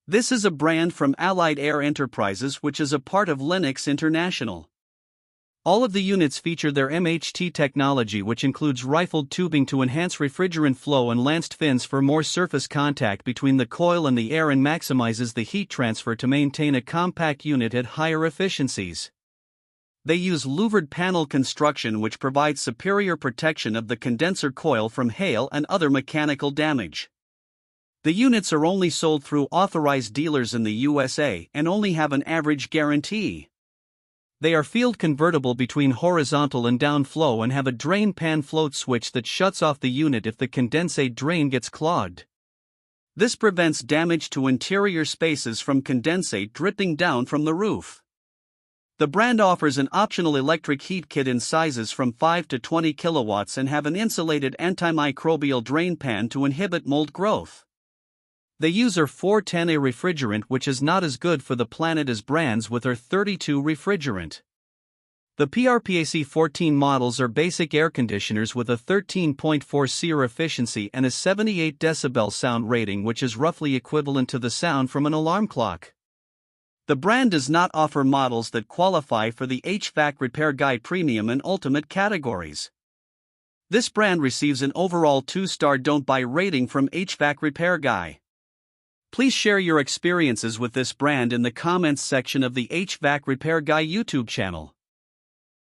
This is a brand from Allied Air Enterprises, which is a part of Lennox International. All of the units feature their MHT technology, which includes rifled tubing to enhance refrigerant flow and lanced fins for more surface contact between the coil and the air and maximizes the heat transfer to maintain a compact unit at higher efficiencies. They use louvered panel construction, which provides superior protection of the condenser coil from hail and other mechanical damage. The units are only sold through authorized dealers in the USA and only have an average guarantee. They are field convertible between horizontal and down flow and have a drain pan float switch that shuts off the unit if the condensate drain gets clogged. This prevents damage to interior spaces from condensate dripping down from the roof. The brand offers an optional electric heat kit in sizes from 5 to 20 kilowatts and have an insulated antimicrobial drain pan to inhibit mold growth. They use R-410A refrigerant, which is not as good for the planet as brands with R-32 refrigerant. The PRPAC 14 models are basic air conditioners with a 13.4 SEER efficiency and a 78 decibel sound rating, which is roughly equivalent to the sound from an alarm clock. The brand does not offer models that qualify for the HVAC Repair Guy Premium and Ultimate categories. This brand receives an overall 2-star don't buy rating from HVAC Repair Guy. Please share your experiences with this brand in the comments section of the HVAC Repair Guy YouTube channel.